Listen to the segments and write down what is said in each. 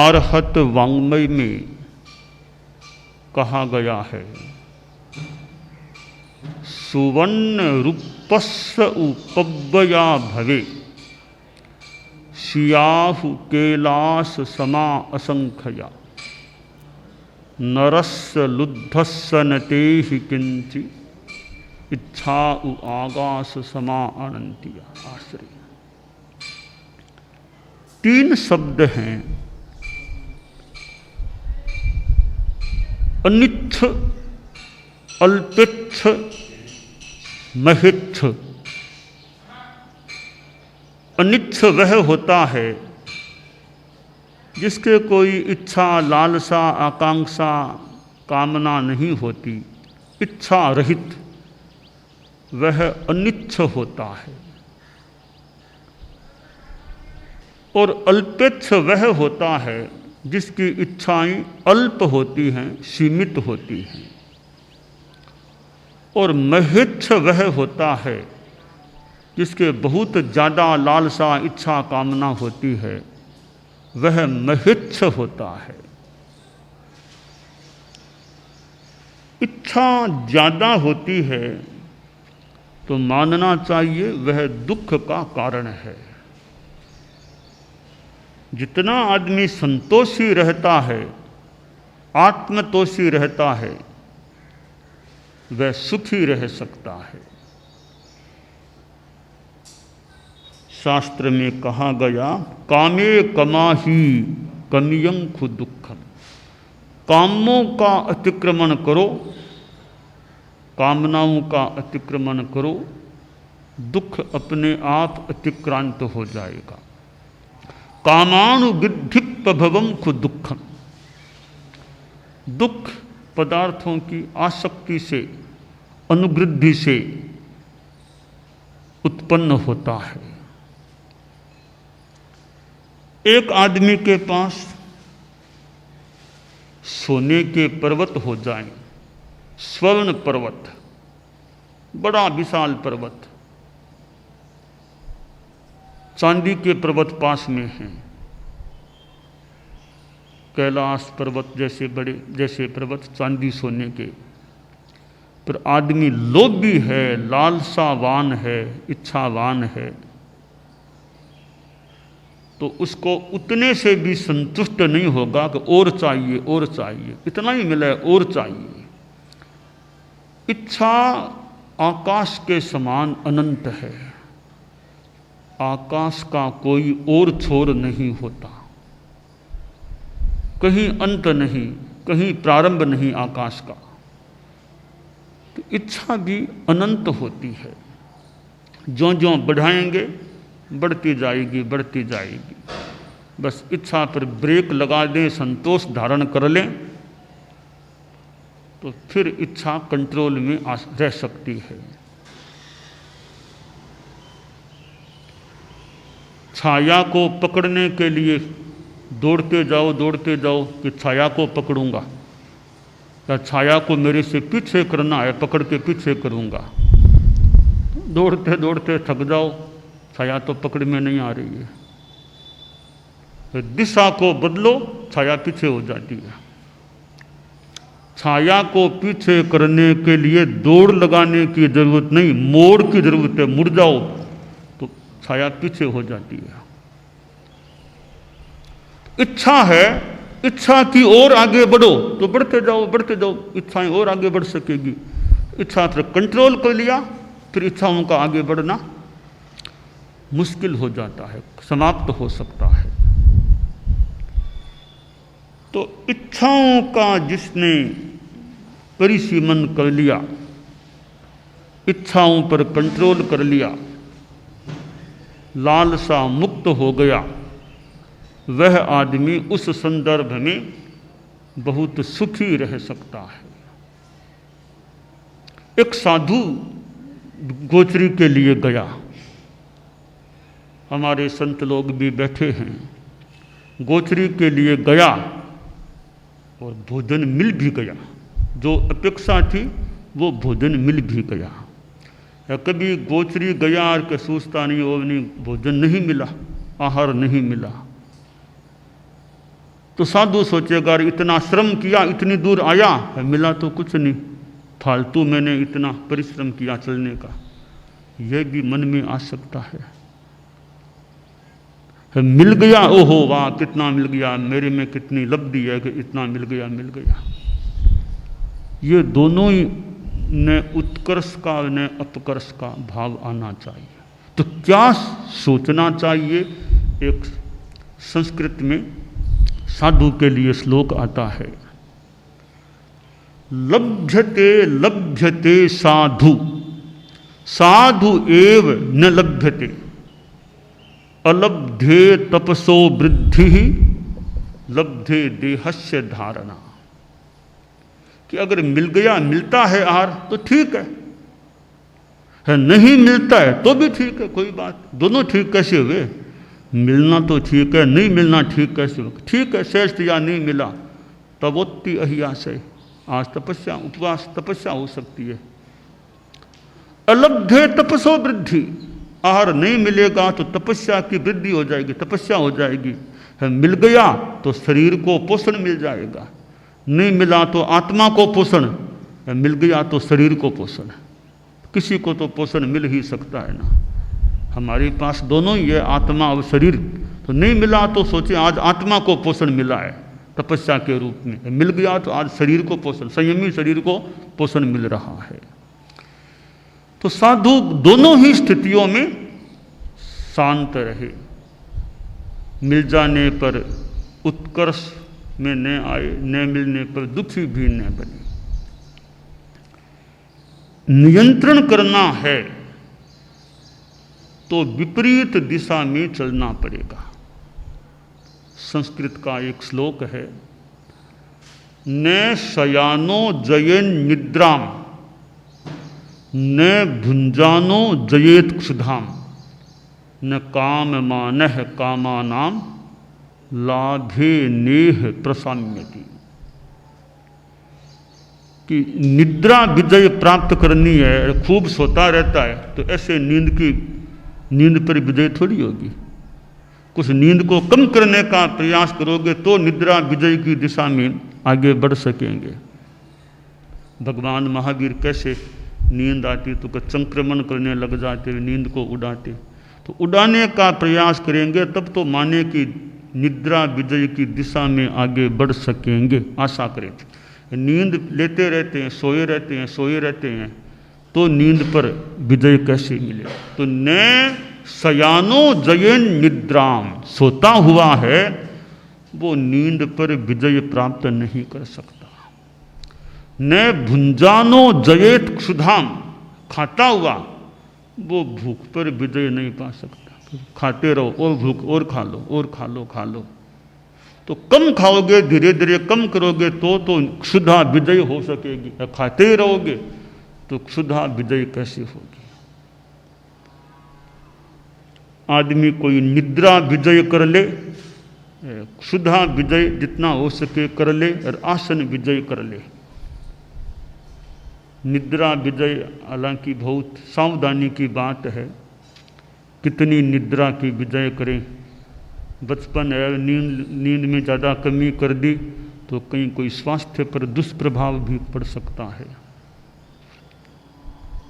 अरहत वाङ्मय में कहा गया है, सुवर्ण रूपस्य उपव्यया भवे, सियाहु कैलास समा असंख्या, नरस्य लुद्धस्य न तेहि किंचि, इच्छा उ आगास समा अनंतिया। आश्रय। 3 शब्द हैं, अनिच्छ, अल्पेच्छ, महिच्छ। अनिच्छ वह होता है जिसके कोई इच्छा, लालसा, आकांक्षा, कामना नहीं होती, इच्छा रहित, वह अनिच्छ होता है। और अल्पेच्छ वह होता है जिसकी इच्छाएं अल्प होती हैं, सीमित होती हैं। और महिच्छ वह होता है जिसके बहुत ज़्यादा लालसा, इच्छा, कामना होती है, वह महिच्छ होता है। इच्छा ज़्यादा होती है तो मानना चाहिए वह दुख का कारण है। जितना आदमी संतोषी रहता है, आत्मतोषी रहता है, वह सुखी रह सकता है। शास्त्र में कहा गया, कामे कमाही कमियंखु दुखम। कामों का अतिक्रमण करो, कामनाओं का अतिक्रमण करो, दुख अपने आप अतिक्रांत हो जाएगा। कामानुवृद्धि प्रभवम खु दुखम। दुख पदार्थों की आसक्ति से, अनुवृद्धि से उत्पन्न होता है। एक आदमी के पास सोने के पर्वत हो जाएं, स्वर्ण पर्वत, बड़ा विशाल पर्वत, चांदी के पर्वत पास में हैं, कैलाश पर्वत जैसे पर्वत चांदी सोने के, पर आदमी लोभी है, लालसावान है, इच्छावान है, तो उसको उतने से भी संतुष्ट नहीं होगा कि और चाहिए, और चाहिए, इतना ही मिले और चाहिए। इच्छा आकाश के समान अनंत है। आकाश का कोई और छोर नहीं होता, कहीं अंत नहीं, कहीं प्रारंभ नहीं आकाश का। तो इच्छा भी अनंत होती है, ज्यों ज्यों बढ़ाएंगे बढ़ती जाएगी, बढ़ती जाएगी। बस इच्छा पर ब्रेक लगा दें, संतोष धारण कर लें, तो फिर इच्छा कंट्रोल में रह सकती है। छाया को पकड़ने के लिए दौड़ते जाओ कि छाया को पकड़ूंगा, या छाया को मेरे से पीछे करना है, पकड़ के पीछे करूंगा। दौड़ते दौड़ते थक जाओ, छाया तो पकड़ में नहीं आ रही है, तो दिशा को बदलो, छाया पीछे हो जाती है। छाया को पीछे करने के लिए दौड़ लगाने की जरूरत नहीं, मोड़ की जरूरत है। मुड़ जाओ तो छाया पीछे हो जाती है। इच्छा है, इच्छा की ओर आगे बढ़ो तो बढ़ते जाओ, इच्छाएं और आगे बढ़ सकेगी। इच्छा पर कंट्रोल कर लिया, फिर इच्छाओं का आगे बढ़ना मुश्किल हो जाता है, समाप्त हो सकता है। तो इच्छाओं का जिसने परिसीमन कर लिया, इच्छाओं पर कंट्रोल कर लिया, लालसा मुक्त हो गया, वह आदमी उस संदर्भ में बहुत सुखी रह सकता है। एक साधु गोचरी के लिए गया, हमारे संत लोग भी बैठे हैं, गोचरी के लिए गया और भोजन मिल भी गया, जो अपेक्षा थी वो भोजन मिल भी गया। या कभी गोचरी गया और के सोचता नहीं, वो नहीं, भोजन नहीं मिला, आहार नहीं मिला, तो साधु सोचेगा इतना श्रम किया, इतनी दूर आया, मिला तो कुछ नहीं, फालतू मैंने इतना परिश्रम किया चलने का। यह भी मन में आ सकता है। मिल गया, ओहो वाह कितना मिल गया, मेरे में कितनी लब्धि है कि इतना मिल गया मिल गया। ये दोनों ही न उत्कर्ष का न अपकर्ष का भाव आना चाहिए। तो क्या सोचना चाहिए? एक संस्कृत में साधु के लिए श्लोक आता है, लभ्यते लभ्यते साधु साधु एव न लभ्यते अलब्धे तपसो वृद्धि लब्धे देहस्य धारणा। कि अगर मिल गया, मिलता है आहार तो ठीक है, नहीं मिलता है तो भी ठीक है, कोई बात। दोनों ठीक कैसे हुए? मिलना तो ठीक है, नहीं मिलना ठीक कैसे हुआ? ठीक है, श्रेष्ठ या नहीं मिला तवोत्ति अहियाशय, आज तपस्या उपवास तपस्या हो सकती है। अलब्धे तपसो वृद्धि, आहार नहीं मिलेगा तो तपस्या की वृद्धि हो जाएगी, तपस्या हो जाएगी। मिल गया तो शरीर को पोषण मिल जाएगा, नहीं मिला तो आत्मा को पोषण, मिल गया तो शरीर को पोषण। किसी को तो पोषण मिल ही सकता है ना, हमारे पास दोनों ही है, आत्मा और शरीर। तो नहीं मिला तो सोचे आज आत्मा को पोषण मिला है तपस्या के रूप में, मिल गया तो आज शरीर को पोषण, संयमी शरीर को पोषण मिल रहा है। तो साधु दोनों ही स्थितियों में शांत रहे, मिल जाने पर उत्कर्ष में न आए, न मिलने पर दुखी भी न बने। नियंत्रण करना है तो विपरीत दिशा में चलना पड़ेगा। संस्कृत का एक श्लोक है, न शयानो जयेन निद्राम न भुंजानो जयेत क्षुधाम न काम मानह कामानाम लाभे नेह प्रसाम्यति। कि निद्रा विजय प्राप्त करनी है, खूब सोता रहता है तो ऐसे नींद पर विजय थोड़ी होगी। कुछ नींद को कम करने का प्रयास करोगे तो निद्रा विजय की दिशा में आगे बढ़ सकेंगे। भगवान महावीर कैसे नींद आती तो संक्रमण करने लग जाते, नींद को उड़ाते। तो उड़ाने का प्रयास करेंगे तब तो माने कि निद्रा विजय की दिशा में आगे बढ़ सकेंगे, आशा करें। नींद लेते रहते हैं, सोए रहते हैं, सोए रहते हैं तो नींद पर विजय कैसे मिले? तो न शयानो जयेन निद्राम, सोता हुआ है वो नींद पर विजय प्राप्त नहीं कर सकता। न भुंजानो जयेत क्षुधाम, खाता हुआ वो भूख पर विजय नहीं पा सकता। खाते रहो और भूख और खा लो और खा लो खा लो। तो कम खाओगे, धीरे धीरे कम करोगे तो क्षुधा विजय हो सकेगी। खाते ही रहोगे तो क्षुधा विजय कैसे होगी? आदमी कोई निद्रा विजय कर ले, क्षुधा विजय जितना हो सके कर ले, और आसन विजय कर ले। निद्रा विजय हालांकि बहुत सावधानी की बात है, कितनी निद्रा की विजय करें। बचपन है, नींद में ज़्यादा कमी कर दी तो कहीं कोई स्वास्थ्य पर दुष्प्रभाव भी पड़ सकता है।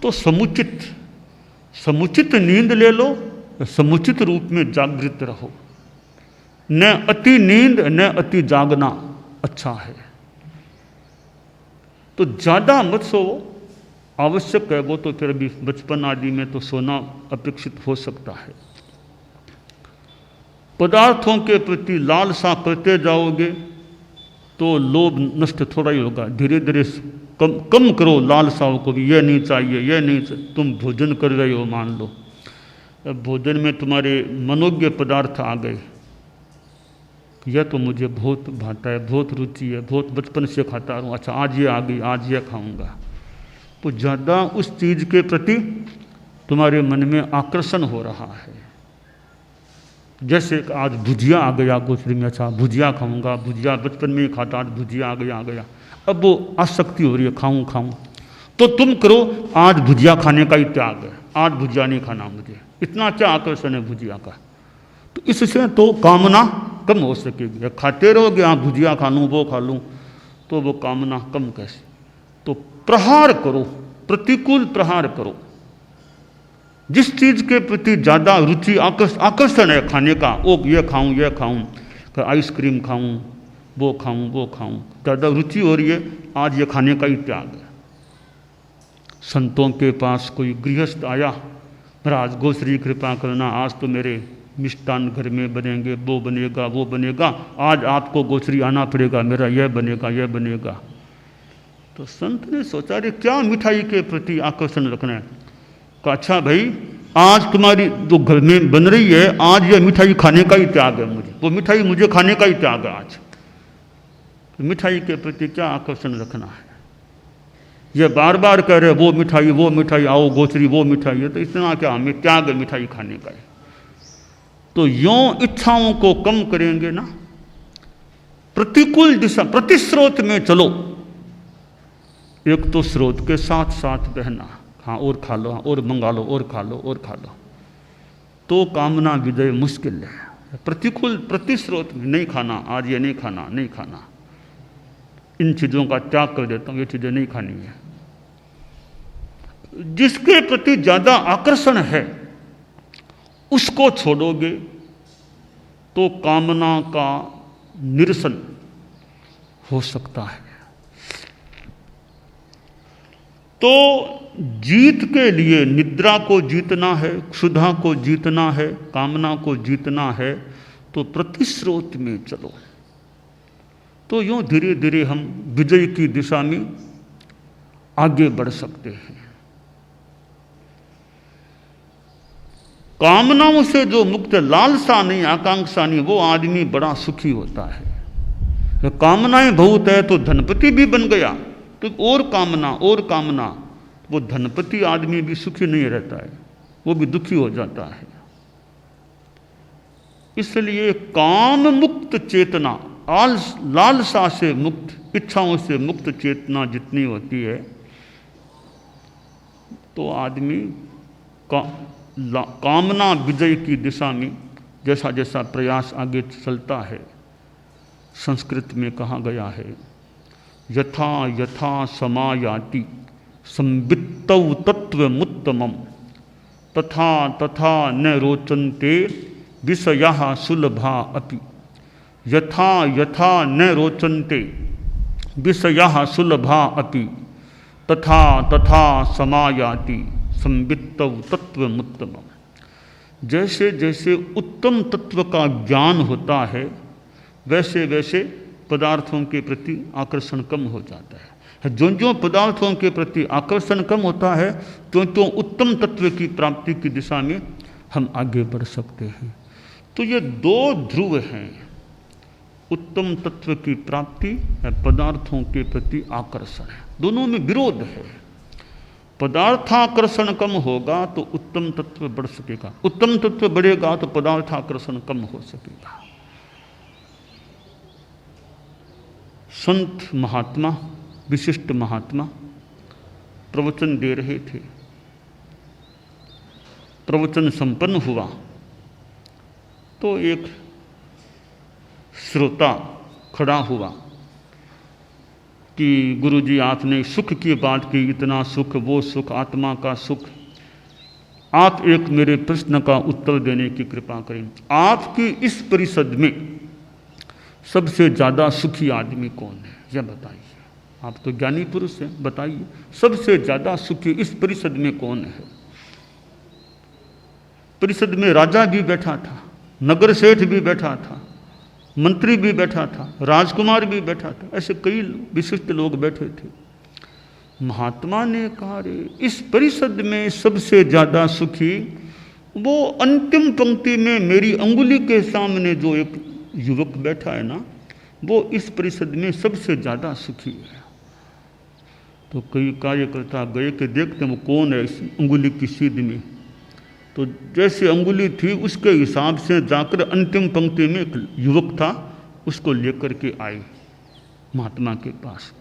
तो समुचित नींद ले लो, समुचित रूप में जागृत रहो। न अति नींद न अति जागना अच्छा है। तो ज़्यादा मत सो, आवश्यक है वो तो फिर भी बचपन आदि में तो सोना अपेक्षित हो सकता है। पदार्थों के प्रति लालसा करते जाओगे तो लोभ नष्ट थोड़ा ही होगा। धीरे धीरे कम करो लालसाओं को भी, ये नहीं चाहिए ये नहीं चाहिए। तुम भोजन कर रहे हो, मान लो अब भोजन में तुम्हारे मनोज्ञ पदार्थ आ गए, यह तो मुझे बहुत भाता है, बहुत रुचि है, बहुत बचपन से खाता हूँ, अच्छा आज ये आ गई, आज ये खाऊंगा। तो ज़्यादा उस चीज़ के प्रति तुम्हारे मन में आकर्षण हो रहा है। जैसे आज भुजिया आ गया कुछ दिन में, अच्छा भुजिया खाऊंगा, भुजिया बचपन में ही खाता, आज भुजिया आ गया, अब वो आसक्ति हो रही है, खाऊं। तो तुम करो आज भुजिया खाने का ही त्याग है, आज भुजिया नहीं खाना मुझे, इतना क्या आकर्षण है भुजिया का। तो इससे तो कामना कम हो सकेगी। खाते रहोगे, हाँ भुजिया खा लूँ, वो खा लूँ, तो वो कामना कम कैसे? तो प्रहार करो, प्रतिकूल प्रहार करो। जिस चीज़ के प्रति ज़्यादा रुचि आकर्षण है खाने का, वो ये खाऊं, आइसक्रीम खाऊं, वो खाऊं, ज़्यादा रुचि हो रही है, आज ये खाने का ही त्याग है। संतों के पास कोई गृहस्थ आया, महाराज गोश्री कृपा करना, आज तो मेरे मिष्टान घर में बनेंगे, वो बनेगा, आज आपको गोश्री आना पड़ेगा, मेरा यह बनेगा। तो संत ने सोचा, रे क्या मिठाई के प्रति आकर्षण रखना है? कहा अच्छा भाई, आज तुम्हारी जो घर में बन रही है, आज ये मिठाई खाने का ही त्याग है मुझे, वो मिठाई मुझे खाने का ही त्याग है आज। तो मिठाई के प्रति क्या आकर्षण रखना है? ये बार बार कह रहे वो मिठाई, आओ गोश्री वो मिठाई है, तो इतना क्या हमें त्याग है मिठाई खाने का है। तो यों इच्छाओं को कम करेंगे ना, प्रतिकूल दिशा, प्रतिस्रोत में चलो। एक तो स्रोत के साथ साथ बहना, हाँ और खा लो, हाँ और मंगा लो, और खा लो, तो कामना विजय मुश्किल है। प्रतिकूल प्रतिस्रोत में नहीं खाना, आज ये नहीं खाना, इन चीज़ों का त्याग कर देता हूँ, ये चीज़ें नहीं खानी है। जिसके प्रति ज़्यादा आकर्षण है उसको छोड़ोगे तो कामना का निरसन हो सकता है। तो जीत के लिए निद्रा को जीतना है, क्षुधा को जीतना है, कामना को जीतना है, तो प्रतिस्रोत में चलो। तो यूँ धीरे धीरे हम विजय की दिशा में आगे बढ़ सकते हैं। कामनाओं से जो मुक्त, लालसा नहीं, आकांक्षा नहीं, वो आदमी बड़ा सुखी होता है। कामनाएं बहुत है तो धनपति भी बन गया, तो और कामना, वो धनपति आदमी भी सुखी नहीं रहता है, वो भी दुखी हो जाता है। इसलिए काम मुक्त चेतना, लालसा से मुक्त, इच्छाओं से मुक्त चेतना जितनी होती है, तो आदमी कामना विजय की दिशा में जैसा जैसा प्रयास आगे चलता है, संस्कृत में कहा गया है, यथा यथा समायाति संवित्तौ तत्वमुत्तमम् तथा तथा न रोचन्ते विषयाः सुलभा अपि। यथा यथा न रोचन्ते विषयाः सुलभा अपि तथा तथा समायाति संवित्तौ तत्वमुत्तमम्। जैसे जैसे उत्तम तत्व का ज्ञान होता है, वैसे वैसे पदार्थों के प्रति आकर्षण कम हो जाता है। जो जो पदार्थों के प्रति आकर्षण कम होता है, तो उत्तम तत्व की प्राप्ति की दिशा में हम आगे बढ़ सकते हैं। तो ये दो ध्रुव हैं, उत्तम तत्व की प्राप्ति या पदार्थों के प्रति आकर्षण है। दोनों में विरोध है। पदार्थाकर्षण कम होगा तो उत्तम तत्व बढ़ सकेगा, उत्तम तत्व बढ़ेगा तो पदार्थाकर्षण कम हो सकेगा। संत महात्मा, विशिष्ट महात्मा प्रवचन दे रहे थे। प्रवचन संपन्न हुआ तो एक श्रोता खड़ा हुआ कि गुरुजी आपने सुख की बात की, इतना सुख, वो सुख, आत्मा का सुख, आप एक मेरे प्रश्न का उत्तर देने की कृपा करें। आपकी इस परिषद में सबसे ज़्यादा सुखी आदमी कौन है, यह बताइए। आप तो ज्ञानी पुरुष हैं, बताइए सबसे ज़्यादा सुखी इस परिषद में कौन है। परिषद में राजा भी बैठा था, नगर सेठ भी बैठा था, मंत्री भी बैठा था, राजकुमार भी बैठा था, ऐसे कई विशिष्ट लोग बैठे थे। महात्मा ने कहा, रे इस परिषद में सबसे ज़्यादा सुखी वो अंतिम पंक्ति में मेरी अंगुली के सामने जो एक युवक बैठा है ना, वो इस परिषद में सबसे ज़्यादा सुखी है। तो कई कार्यकर्ता गए कि देखते वो कौन है इस अंगुली की सीध में। तो जैसे अंगुली थी उसके हिसाब से जाकर अंतिम पंक्ति में एक युवक था, उसको लेकर के आए महात्मा के पास।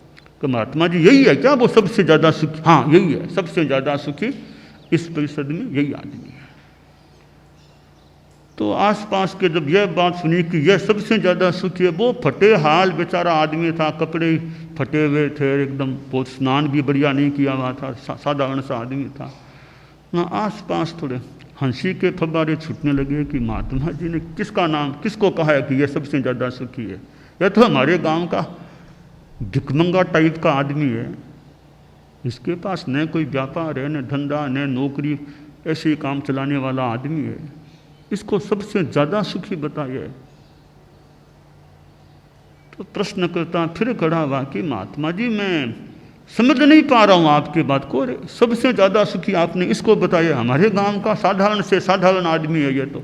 तो महात्मा जी यही है क्या वो सबसे ज़्यादा सुखी? हाँ यही है, सबसे ज़्यादा सुखी इस परिषद में यही आदमी है। तो आसपास के जब यह बात सुनी कि यह सबसे ज़्यादा सुखी है, वो फटे हाल बेचारा आदमी था, कपड़े फटे हुए थे एकदम, वो स्नान भी बढ़िया नहीं किया हुआ था, साधारण सा आदमी था ना। आसपास थोड़े हंसी के फव्वारे छूटने लगे कि महात्मा जी ने किसका नाम, किसको कहा है कि यह सबसे ज़्यादा सुखी है? यह तो हमारे गांव का भिखमंगा टाइप का आदमी है, इसके पास न कोई व्यापार है, न धंधा, न नौकरी, ऐसे ही काम चलाने वाला आदमी है, इसको सबसे ज़्यादा सुखी बताइए। तो प्रश्नकर्ता फिर खड़ा हुआ कि महात्मा जी मैं समझ नहीं पा रहा हूँ आपकी बात को, सबसे ज़्यादा सुखी आपने इसको बताया, हमारे गांव का साधारण से साधारण आदमी है ये तो।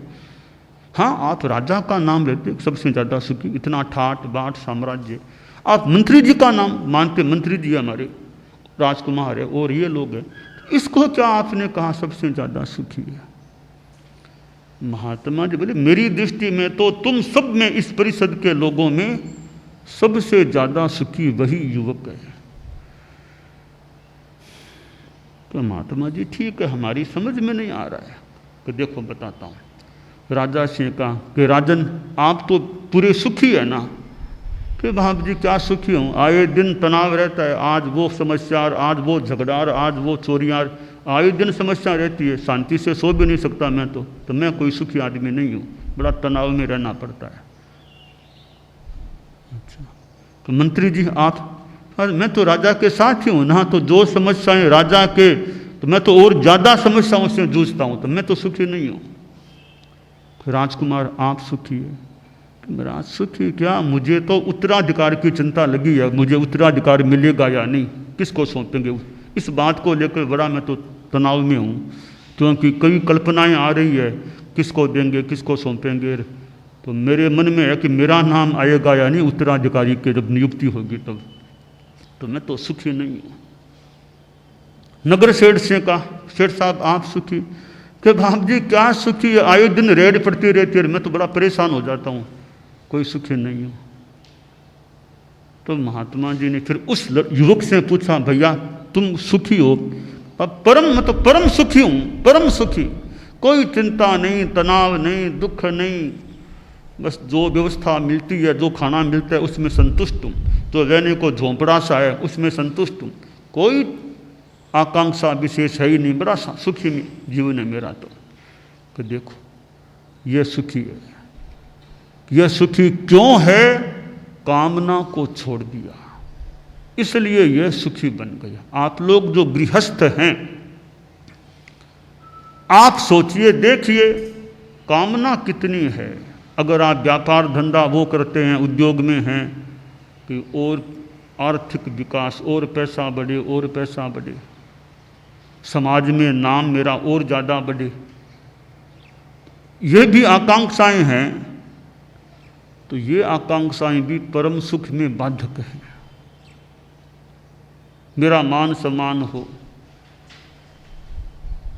हाँ, आप राजा का नाम लेते सबसे ज़्यादा सुखी, इतना ठाट बाट साम्राज्य, आप मंत्री जी का नाम मानते, मंत्री जी हमारे राजकुमार है और ये लोग हैं, इसको क्या आपने कहा सबसे ज़्यादा सुखी है? महात्मा जी बोले मेरी दृष्टि में तो तुम सब में, इस परिषद के लोगों में सबसे ज़्यादा सुखी वही युवक है। तो महात्मा जी ठीक है, हमारी समझ में नहीं आ रहा है। तो देखो बताता हूँ। राजा से कहा कि राजन आप तो पूरे सुखी है ना? कि बाप जी क्या सुखी हूँ, आए दिन तनाव रहता है, आज वो समस्या, आज वो झगड़ा, आज वो चोरियाँ, आए दिन समस्या रहती है, शांति से सो भी नहीं सकता मैं तो मैं कोई सुखी आदमी नहीं हूँ, बड़ा तनाव में रहना पड़ता है। अच्छा, तो मंत्री जी आप, मैं तो राजा के साथ ही हूँ ना, तो जो समस्याएं राजा के, तो मैं तो और ज़्यादा समस्याओं से जूझता हूँ, तो मैं तो सुखी नहीं हूँ। राजकुमार आप सुखी है? मेरा सुखी क्या, मुझे तो उत्तराधिकार की चिंता लगी है, मुझे उत्तराधिकार मिलेगा या नहीं, किसको सौंपेंगे, इस बात को लेकर बड़ा मैं तो तनाव में हूँ, क्योंकि कई कल्पनाएं आ रही है, किसको देंगे, किसको सौंपेंगे। तो मेरे मन में है कि मेरा नाम आएगा या नहीं उत्तराधिकारी के जब नियुक्ति होगी तब, तो मैं तो सुखी नहीं हूँ। नगर सेठ से कहा, सेठ साहब आप सुखी? कि बाप जी क्या सुखी है, आए दिन रेड पड़ती रहती है, मैं तो बड़ा परेशान हो जाता हूँ, कोई सुखी नहीं हूँ। तो महात्मा जी ने फिर उस युवक से पूछा, भैया तुम सुखी हो? अब परम सुखी हूँ, परम सुखी, कोई चिंता नहीं, तनाव नहीं, दुख नहीं, बस जो व्यवस्था मिलती है, जो खाना मिलता है उसमें संतुष्ट हूँ, तो रहने को झोंपड़ा सा है उसमें संतुष्ट हूँ, कोई आकांक्षा विशेष है ही नहीं, बड़ा सुखी जीवन है मेरा। तो देखो ये सुखी है। यह सुखी क्यों है? कामना को छोड़ दिया, इसलिए यह सुखी बन गया। आप लोग जो गृहस्थ हैं, आप सोचिए, देखिए कामना कितनी है। अगर आप व्यापार धंधा वो करते हैं, उद्योग में हैं कि और आर्थिक विकास, और पैसा बढ़े, और पैसा बढ़े, समाज में नाम मेरा और ज़्यादा बढ़े, ये भी आकांक्षाएं हैं, तो ये आकांक्षाएं भी परम सुख में बाधक हैं। मेरा मान सम्मान हो,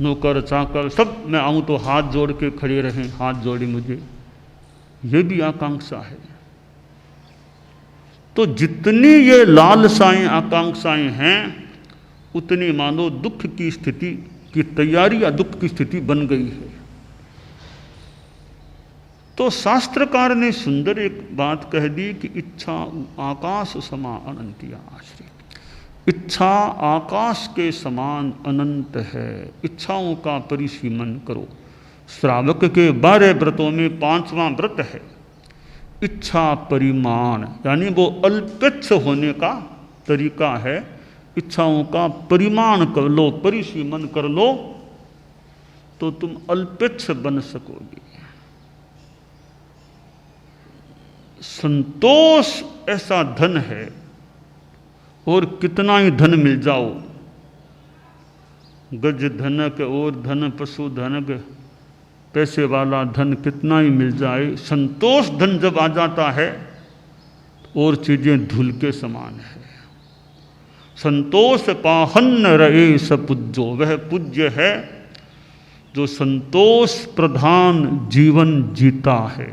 नौकर चाकर सब मैं आऊँ तो हाथ जोड़ के खड़े रहें, हाथ जोड़े मुझे, ये भी आकांक्षा है। तो जितनी ये लालसाएं आकांक्षाएं हैं, उतनी मानो दुख की स्थिति की तैयारी या दुख की स्थिति बन गई है। तो शास्त्रकार ने सुंदर एक बात कह दी कि इच्छा आकाश समा अनंतिया आश्रित। इच्छा आकाश के समान अनंत है, इच्छाओं का परिसीमन करो। श्रावक के 12 व्रतों में 5वां व्रत है इच्छा परिमाण, यानी वो अल्पेच्छ होने का तरीका है। इच्छाओं का परिमाण कर लो, परिसीमन कर लो, तो तुम अल्पेच्छ बन सकोगे। संतोष ऐसा धन है, और कितना ही धन मिल जाओ, गज धनक और धन पशु धनक, पैसे वाला धन कितना ही मिल जाए, संतोष धन जब आ जाता है और चीजें धूल के समान है। संतोष पाहन रहे सपूज्यो, वह पूज्य है जो संतोष प्रधान जीवन जीता है।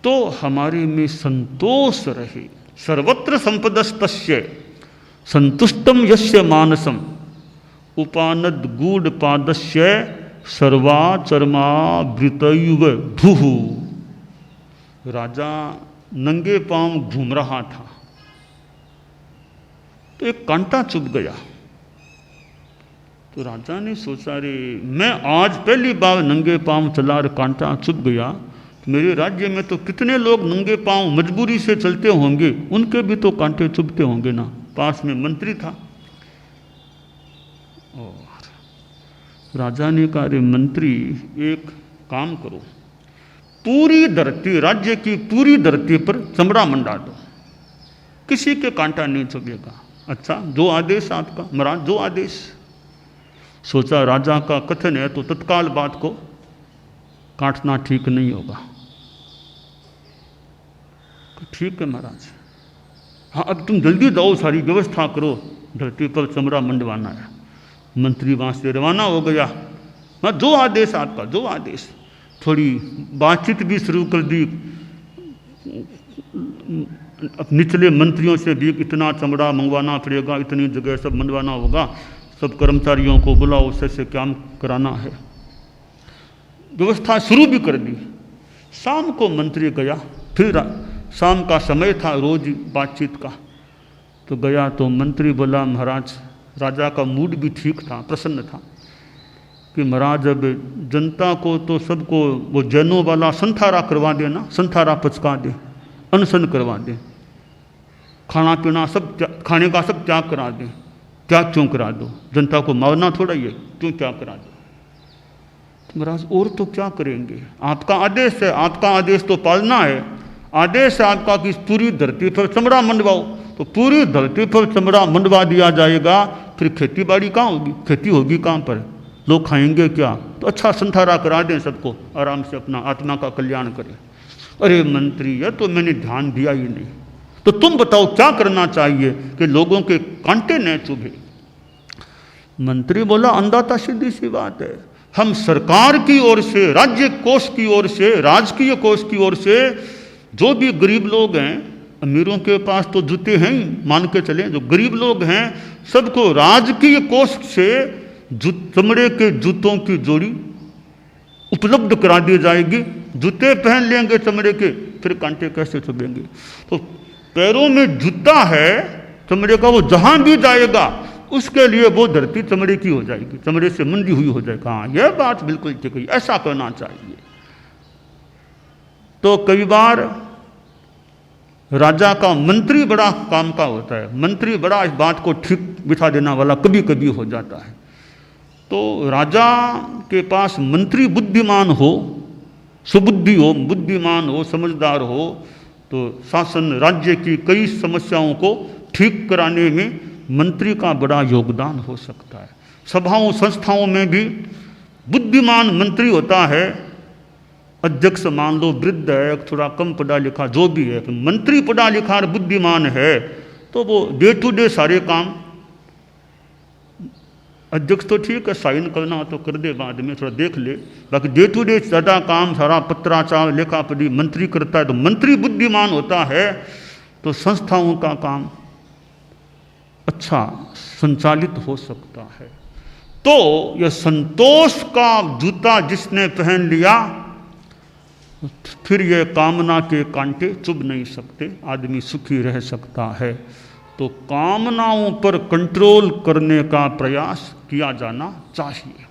तो हमारे में संतोष रहे। सर्वत्र संपदस्तस्य संतुष्टम यस्य मानसम उपानद गूढ़ पादस्य सर्वाचर्मावृतैव भूः। राजा नंगे पांव घूम रहा था तो एक कांटा चुभ गया। तो राजा ने सोचा, रे मैं आज पहली बार नंगे पांव चला और कांटा चुभ गया, तो मेरे राज्य में तो कितने लोग नंगे पांव मजबूरी से चलते होंगे, उनके भी तो कांटे चुभते होंगे ना। पास में मंत्री था और राजा ने कहा, रे मंत्री एक काम करो, पूरी धरती, राज्य की पूरी धरती पर चमड़ा मंडा दो, किसी के कांटा नहीं चुभेगा। अच्छा, जो आदेश आपका महाराज, जो आदेश। सोचा राजा का कथन है तो तत्काल बात को काटना ठीक नहीं होगा। ठीक है महाराज, हाँ अब तुम जल्दी जाओ, सारी व्यवस्था करो, धरती पर चमड़ा मंडवाना है। मंत्री वहां से रवाना हो गया। हाँ जो आदेश आपका, जो आदेश। थोड़ी बातचीत भी शुरू कर दी, निचले मंत्रियों से भी इतना चमड़ा मंगवाना पड़ेगा, इतनी जगह सब मंडवाना होगा, सब कर्मचारियों को बुलाओ, उससे काम कराना है। व्यवस्था शुरू भी कर दी। शाम को मंत्री गया, फिर शाम का समय था रोज बातचीत का, तो गया तो मंत्री बोला, महाराज, राजा का मूड भी ठीक था, प्रसन्न था कि महाराज अब जनता को तो सबको वो जैनों वाला संथारा करवा देना, संथारा पचका दे, अनशन करवा दे, खाना पीना सब, खाने का सब त्याग करा दे। त्याग क्यों करा दो, जनता को मारना थोड़ा ही है, क्यों त्याग करा दो। तो महाराज और तो क्या करेंगे, आपका आदेश है, आपका आदेश तो पालना है। आदेश है आपका कि पूरी धरती पर चमड़ा मंडवाओ, तो पूरी धरती पर चमड़ा मंडवा दिया जाएगा, फिर खेती बाड़ी कहाँ होगी, खेती होगी कहाँ पर, लोग खाएंगे क्या। तो अच्छा संथारा करा दें सबको, आराम से अपना आत्मा का कल्याण करें। अरे मंत्री, ये तो मैंने ध्यान दिया ही नहीं, तो तुम बताओ क्या करना चाहिए कि लोगों के कांटे न चुभे। मंत्री बोला, अंदाता सीधी सी बात है, हम सरकार की ओर से, राज्य कोष की ओर से, राजकीय कोष की ओर से जो भी गरीब लोग हैं, अमीरों के पास तो जूते हैं ही, मान के चले, जो गरीब लोग हैं सबको राजकीय कोष से चमड़े के जूतों की जोड़ी उपलब्ध करा दी जाएगी। जूते पहन लेंगे चमड़े के, फिर कांटे कैसे चुभेंगे। तो पैरों में जूता है चमड़े का, वो जहां भी जाएगा उसके लिए वो धरती चमड़े की हो जाएगी, चमड़े से मंडी हुई हो जाएगा। हाँ यह बात बिल्कुल ठीक है, ऐसा करना चाहिए। तो कई बार राजा का मंत्री बड़ा काम का होता है, मंत्री बड़ा इस बात को ठीक बिठा देना वाला कभी कभी हो जाता है। तो राजा के पास मंत्री बुद्धिमान हो, सुबुद्धि हो, बुद्धिमान हो, समझदार हो, तो शासन राज्य की कई समस्याओं को ठीक कराने में मंत्री का बड़ा योगदान हो सकता है। सभाओं संस्थाओं में भी बुद्धिमान मंत्री होता है। अध्यक्ष मान लो वृद्ध है, थोड़ा कम पढ़ा लिखा, जो भी है, मंत्री पढ़ा लिखा और बुद्धिमान है तो वो डे टू डे सारे काम, अध्यक्ष तो ठीक है साइन करना तो कर दे, बाद में थोड़ा देख ले, बाकी डे टू डे ज़्यादा काम सारा पत्राचार लेखा पढ़ी मंत्री करता है। तो मंत्री बुद्धिमान होता है तो संस्थाओं का काम अच्छा संचालित हो सकता है। तो यह संतोष का जूता जिसने पहन लिया, फिर यह कामना के कांटे चुभ नहीं सकते, आदमी सुखी रह सकता है। तो कामनाओं पर कंट्रोल करने का प्रयास किया जाना चाहिए।